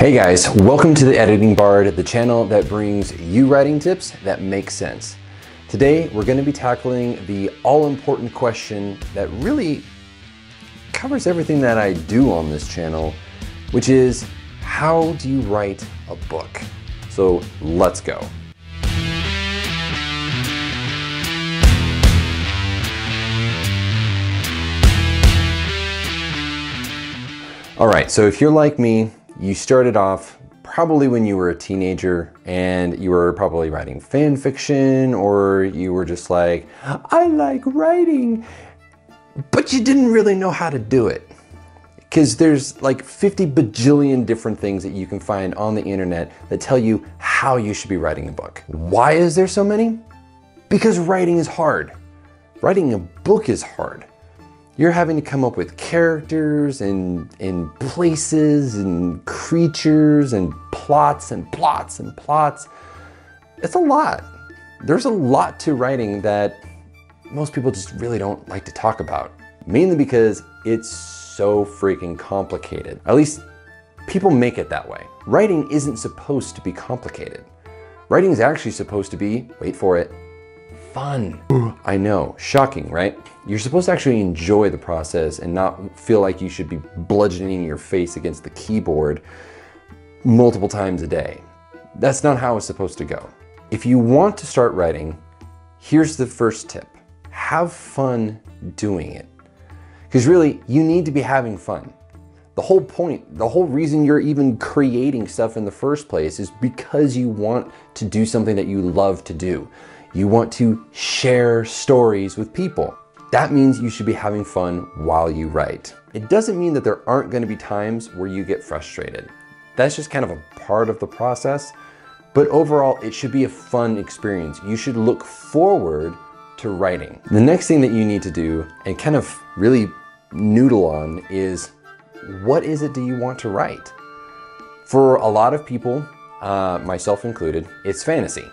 Hey guys, welcome to the Editing Bard, the channel that brings you writing tips that make sense. Today we're going to be tackling the all-important question that really covers everything that I do on this channel, which is how do you write a book? So let's go. All right, so if you're like me, you started off probably when you were a teenager and you were probably writing fan fiction, or you were just like, I like writing, but you didn't really know how to do it. Because there's like 50 bajillion different things that you can find on the internet that tell you how you should be writing a book. Why is there so many? Because writing is hard. Writing a book is hard. You're having to come up with characters and places and creatures and plots and plots and plots. It's a lot. There's a lot to writing that most people just really don't like to talk about. Mainly because it's so freaking complicated. At least people make it that way. Writing isn't supposed to be complicated. Writing is actually supposed to be, wait for it, fun. I know, shocking, right? You're supposed to actually enjoy the process and not feel like you should be bludgeoning your face against the keyboard multiple times a day. That's not how it's supposed to go. If you want to start writing, here's the first tip. Have fun doing it. Because really, you need to be having fun. The whole point, the whole reason you're even creating stuff in the first place is because you want to do something that you love to do. You want to share stories with people. That means you should be having fun while you write. It doesn't mean that there aren't going to be times where you get frustrated. That's just kind of a part of the process. But overall, it should be a fun experience. You should look forward to writing. The next thing that you need to do and kind of really noodle on is, what is it do you want to write? For a lot of people, myself included, it's fantasy.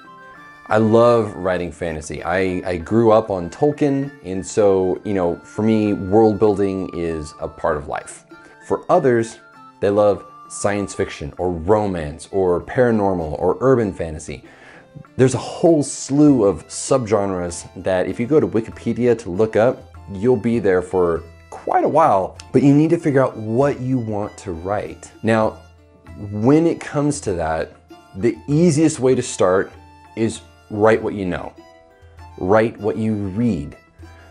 I love writing fantasy. I grew up on Tolkien, and so, for me, world building is a part of life. For others, they love science fiction or romance or paranormal or urban fantasy. There's a whole slew of subgenres that if you go to Wikipedia to look up, you'll be there for quite a while, but you need to figure out what you want to write. Now, when it comes to that, the easiest way to start is write what you know. Write what you read.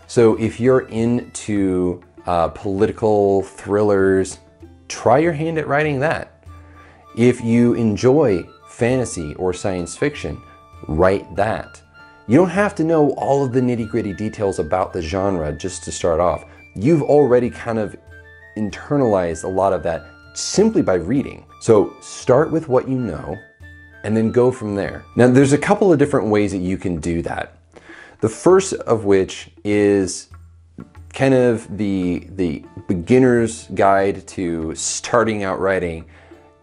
So if you're into political thrillers, try your hand at writing that. If you enjoy fantasy or science fiction, write that. You don't have to know all of the nitty-gritty details about the genre just to start off. You've already kind of internalized a lot of that simply by reading. So start with what you know, and then go from there. Now, there's a couple of different ways that you can do that. The first of which is kind of the beginner's guide to starting out writing,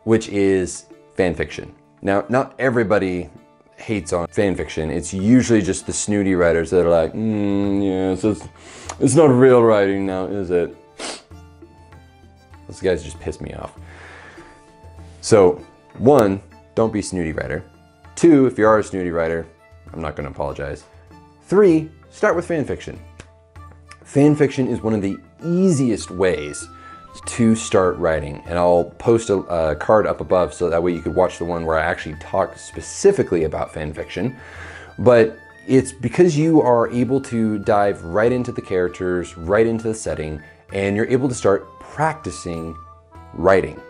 which is fan fiction. Now, not everybody hates on fan fiction. It's usually just the snooty writers that are like, yeah, it's not real writing now, is it? Those guys just piss me off. So, one, don't be a snooty writer. Two, if you are a snooty writer, I'm not going to apologize. Three, start with fan fiction. Fan fiction is one of the easiest ways to start writing, and I'll post a card up above so that way you could watch the one where I actually talk specifically about fan fiction. But it's because you are able to dive right into the characters, right into the setting, and you're able to start practicing writing.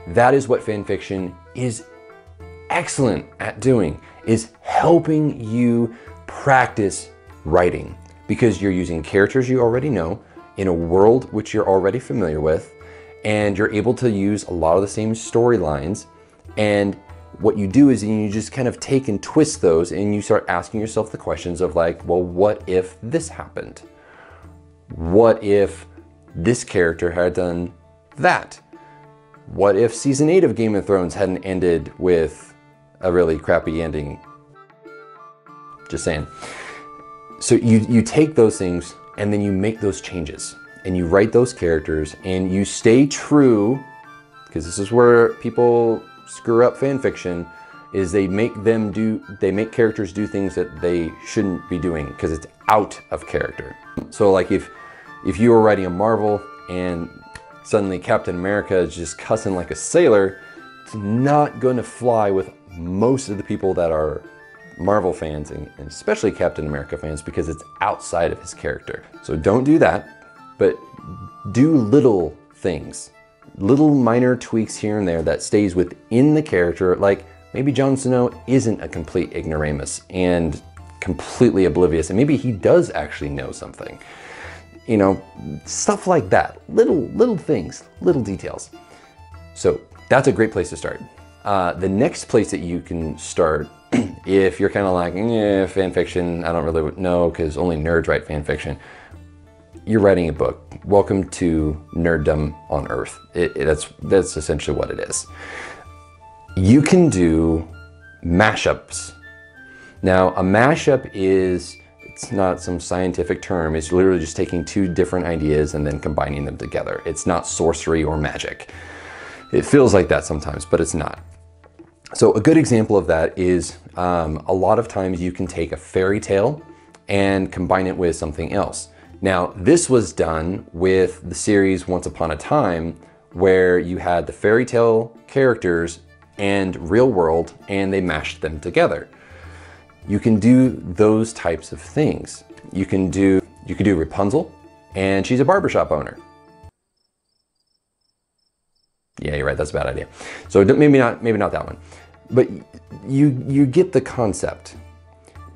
That is what fan fiction is excellent at doing, is helping you practice writing, because you're using characters you already know in a world which you're already familiar with, and you're able to use a lot of the same storylines. And what you do is you just kind of take and twist those, and you start asking yourself the questions of like, well, what if this happened? What if this character had done that? What if season 8 of Game of Thrones hadn't ended with a really crappy ending? Just saying. So you take those things and then you make those changes and you write those characters and you stay true because this is where people screw up fan fiction, is they make characters do things that they shouldn't be doing because it's out of character. So like if you were writing a Marvel and suddenly Captain America is just cussing like a sailor, it's not going to fly with most of the people that are Marvel fans and especially Captain America fans, because it's outside of his character. So don't do that, but do little things, little minor tweaks here and there that stays within the character. Like maybe Jon Snow isn't a complete ignoramus and completely oblivious, and maybe he does actually know something. You know, stuff like that. Little things, little details. So that's a great place to start. The next place that you can start, if you're kind of like, fan fiction, I don't really know because only nerds write fan fiction. You're writing a book. Welcome to nerddom on Earth. That's essentially what it is. You can do mashups. Now, a mashup it's not some scientific term. It's literally just taking two different ideas and then combining them together. It's not sorcery or magic. It feels like that sometimes, but it's not. So a good example of that is a lot of times you can take a fairy tale and combine it with something else. Now, this was done with the series Once Upon a Time, where you had the fairy tale characters and real world, and they mashed them together. You can do those types of things. You could do Rapunzel, and she's a barbershop owner. Yeah, you're right, that's a bad idea. So maybe not that one. But you get the concept.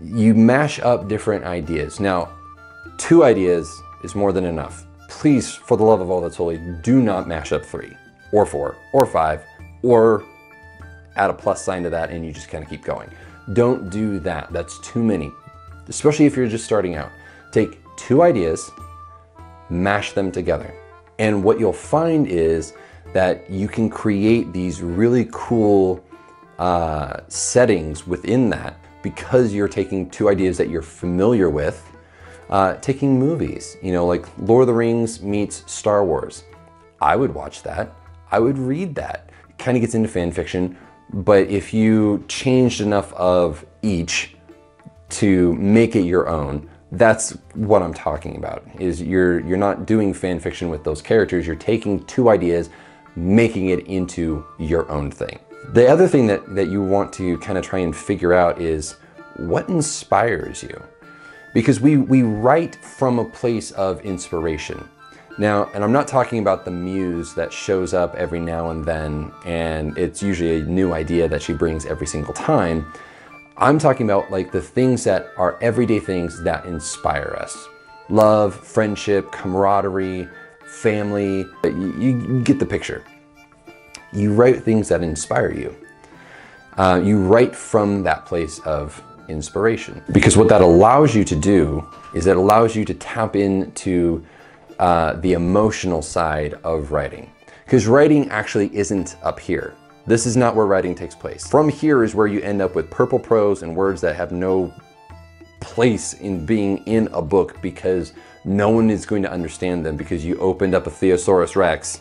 You mash up different ideas. Now, 2 ideas is more than enough. Please, for the love of all that's holy, do not mash up 3 or 4 or 5 or add a plus sign to that and you just kind of keep going. Don't do that. That's too many, especially if you're just starting out. Take 2 ideas, mash them together. And what you'll find is that you can create these really cool settings within that because you're taking 2 ideas that you're familiar with. Taking movies, you know, like Lord of the Rings meets Star Wars. I would watch that. I would read that. It kind of gets into fan fiction, but if you changed enough of each to make it your own, that's what I'm talking about. Is you're not doing fan fiction with those characters. You're taking 2 ideas, making it into your own thing. The other thing that you want to kind of try and figure out is what inspires you. Because we write from a place of inspiration. Now, and I'm not talking about the muse that shows up every now and then, and it's usually a new idea that she brings every single time. I'm talking about like the things that are everyday things that inspire us. Love, friendship, camaraderie, family, you get the picture. You write things that inspire you. You write from that place of inspiration. Because what that allows you to do is it allows you to tap into the emotional side of writing. Because writing actually isn't up here. This is not where writing takes place. From here is where you end up with purple prose and words that have no place in being in a book because no one is going to understand them because you opened up a Theosaurus Rex,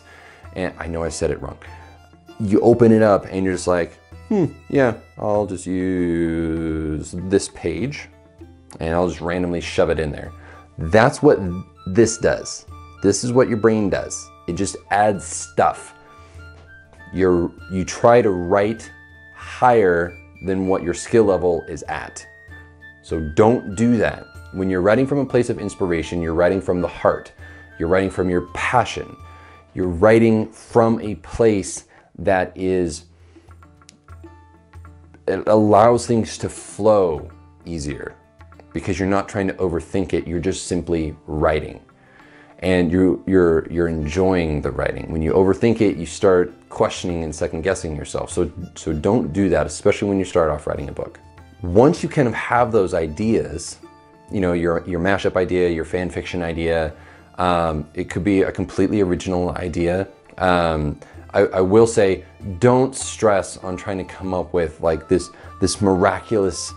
and I know I said it wrong. You open it up and you're just like, yeah, I'll just use this page and I'll just randomly shove it in there. That's what this does. This is what your brain does. It just adds stuff. You try to write higher than what your skill level is at. So don't do that. When you're writing from a place of inspiration, you're writing from the heart. You're writing from your passion. You're writing from a place that is, it allows things to flow easier because you're not trying to overthink it. You're just simply writing, and you're enjoying the writing. When you overthink it, you start questioning and second guessing yourself. So don't do that, especially when you start off writing a book. Once you kind of have those ideas, you know, your mashup idea, your fan fiction idea, it could be a completely original idea. I will say, don't stress on trying to come up with like this miraculous,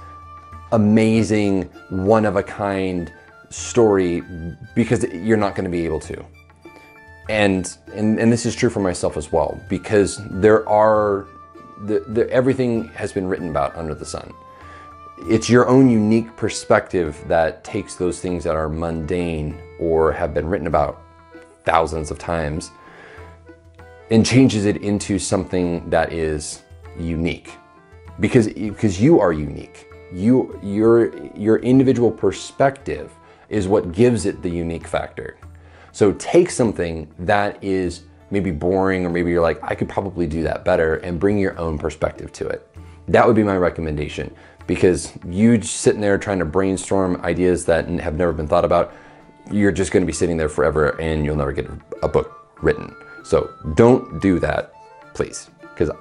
amazing, one-of-a-kind story because you're not going to be able to. And this is true for myself as well, because everything has been written about under the sun. It's your own unique perspective that takes those things that are mundane or have been written about thousands of times and changes it into something that is unique, because you are unique. Your individual perspective is what gives it the unique factor. So take something that is maybe boring, or maybe you're like, I could probably do that better, and bring your own perspective to it. That would be my recommendation, because you sitting there trying to brainstorm ideas that have never been thought about, you're just going to be sitting there forever and you'll never get a book written. So don't do that, please, because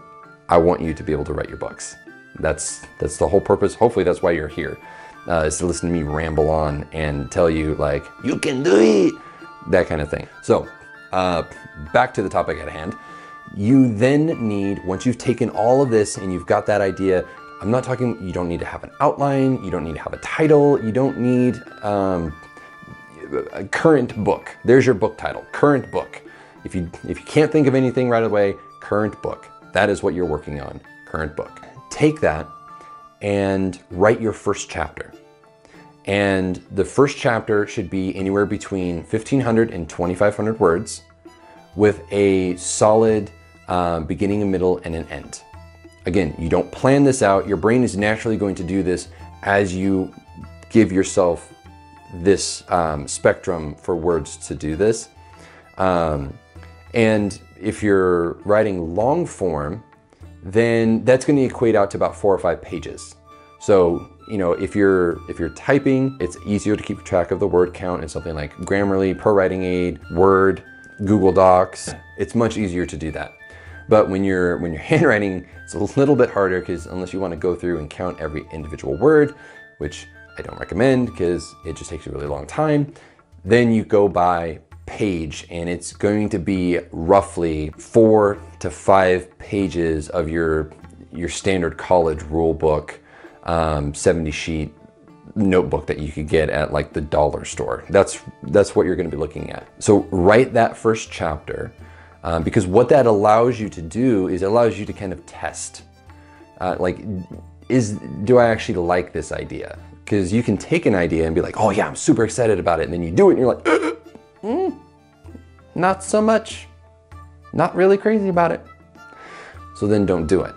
I want you to be able to write your books. That's the whole purpose. Hopefully that's why you're here, is to listen to me ramble on and tell you, like, you can do it, that kind of thing. So back to the topic at hand. You then need, once you've taken all of this and you've got that idea, I'm not talking, you don't need to have an outline, you don't need to have a title, you don't need a current book. There's your book title, current book. If you can't think of anything right away, current book. That is what you're working on, current book. Take that and write your first chapter. And the first chapter should be anywhere between 1,500 and 2,500 words, with a solid beginning, a middle, and an end. Again, you don't plan this out. Your brain is naturally going to do this as you give yourself this spectrum for words to do this. And if you're writing long form, then that's going to equate out to about 4 or 5 pages. So, you know, if you're typing, it's easier to keep track of the word count in something like Grammarly, ProWriting Aid, Word, Google Docs. It's much easier to do that. But when you're handwriting, it's a little bit harder, because unless you want to go through and count every individual word, which I don't recommend because it just takes a really long time, then you go by page, and it's going to be roughly 4 to 5 pages of your standard college rule book, 70 sheet notebook that you could get at like the dollar store. That's what you're going to be looking at. So write that first chapter, because what that allows you to do is it allows you to kind of test, do I actually like this idea? Because you can take an idea and be like, oh yeah, I'm super excited about it, and then you do it and you're like, not so much, not really crazy about it. So then don't do it.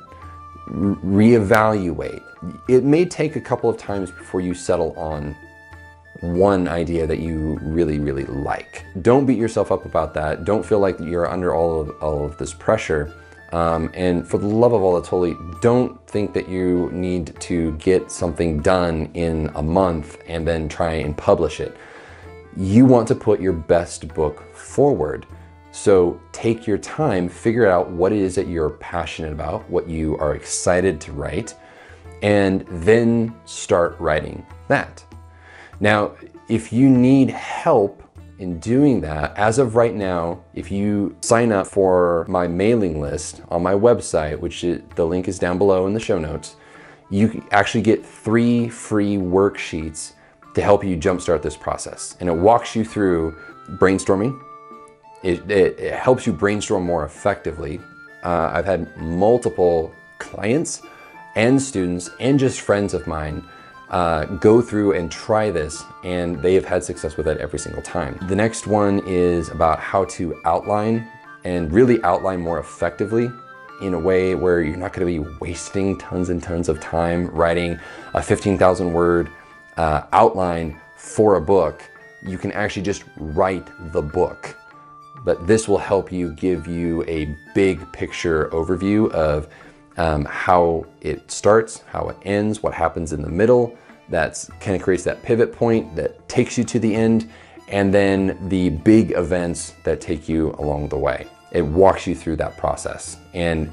Reevaluate. It may take a couple of times before you settle on one idea that you really, really like. Don't beat yourself up about that. Don't feel like you're under all of this pressure. And for the love of all that's holy, don't think that you need to get something done in a month and then try and publish it. You want to put your best book forward. So take your time, figure out what it is that you're passionate about, what you are excited to write, and then start writing that. Now, if you need help in doing that, as of right now, if you sign up for my mailing list on my website, the link is down below in the show notes, you actually get 3 free worksheets to help you jumpstart this process. And it walks you through brainstorming. It helps you brainstorm more effectively. I've had multiple clients and students and just friends of mine go through and try this, and they have had success with it every single time. The next one is about how to outline, and really outline more effectively in a way where you're not going to be wasting tons and tons of time writing a 15,000 word outline for a book. You can actually just write the book. But this will help you, give you a big picture overview of how it starts, how it ends, what happens in the middle. That's kind of creates that pivot point that takes you to the end, and then the big events that take you along the way. It walks you through that process. And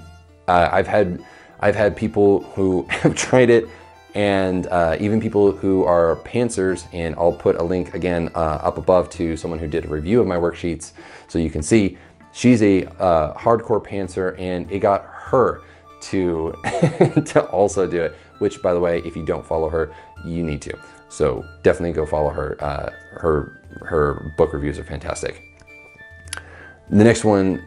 I've had people who have tried it, and even people who are pantsers, and I'll put a link again up above to someone who did a review of my worksheets so you can see. She's a hardcore pantser, and it got her to to also do it, which, by the way, if you don't follow her, you need to. So definitely go follow her. Her book reviews are fantastic. The next one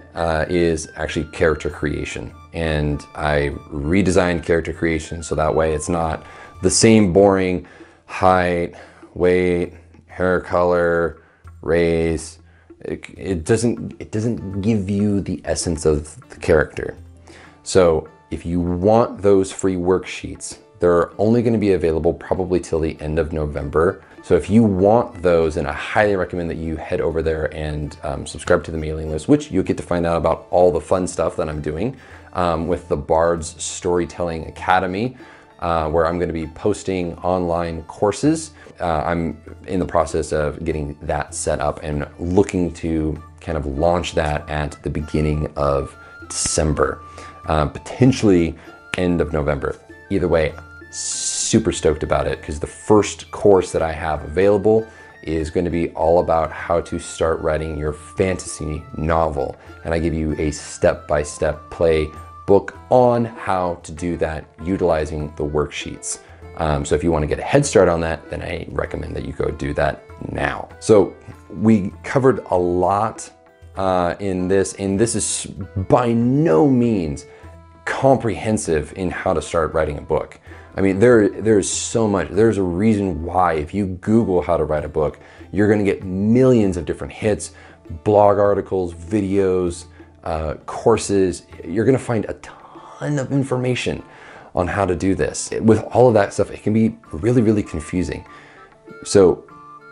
is actually character creation. And I redesigned character creation so that way it's not the same boring height, weight, hair color, race. It doesn't give you the essence of the character. So if you want those free worksheets, they're only going to be available probably till the end of November. So if you want those, then I highly recommend that you head over there and subscribe to the mailing list, which you'll get to find out about all the fun stuff that I'm doing with the Bard's Storytelling Academy, where I'm going to be posting online courses. I'm in the process of getting that set up and looking to kind of launch that at the beginning of December, potentially end of November. Either way, super stoked about it because the first course that I have available is going to be all about how to start writing your fantasy novel. And I give you a step-by-step play book on how to do that utilizing the worksheets. So if you want to get a head start on that, then I recommend that you go do that now. So we covered a lot in this, and this is by no means comprehensive in how to start writing a book. I mean, there's so much. There's a reason why if you Google how to write a book, you're going to get millions of different hits, blog articles, videos, courses. You're going to find a ton of information on how to do this. With all of that stuff, it can be really, really confusing. So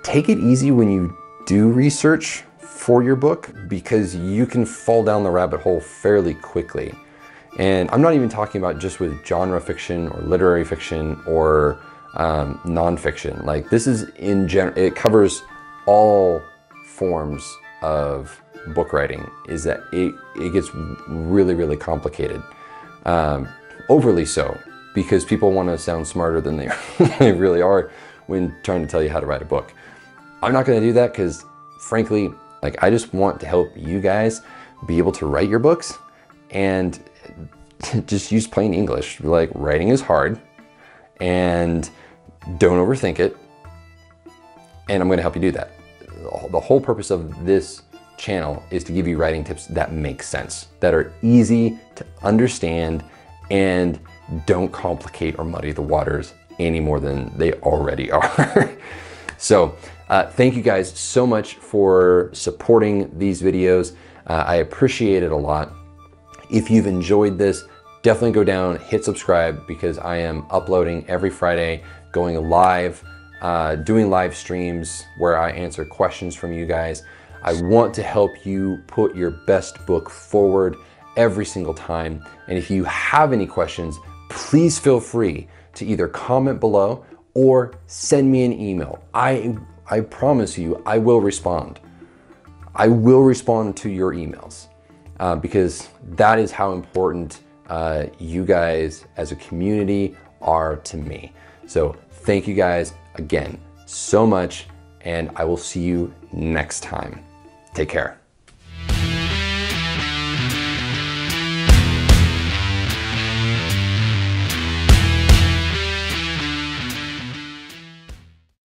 take it easy when you do research for your book because you can fall down the rabbit hole fairly quickly. And I'm not even talking about just with genre fiction or literary fiction or nonfiction. Like this is in general, it covers all forms of book writing, is that it gets really, really complicated. Overly so, because people want to sound smarter than they really are when trying to tell you how to write a book. I'm not going to do that because frankly, like I just want to help you guys be able to write your books and just use plain English. Like writing is hard and don't overthink it. And I'm going to help you do that. The whole purpose of this channel is to give you writing tips that make sense, that are easy to understand and don't complicate or muddy the waters any more than they already are. So thank you guys so much for supporting these videos. I appreciate it a lot. If you've enjoyed this, definitely go down, hit subscribe because I am uploading every Friday, going live, doing live streams where I answer questions from you guys. I want to help you put your best book forward every single time. And if you have any questions, please feel free to either comment below or send me an email. I promise you, I will respond. I will respond to your emails because that is how important you guys as a community are to me. So thank you guys again so much, and I will see you next time. Take care.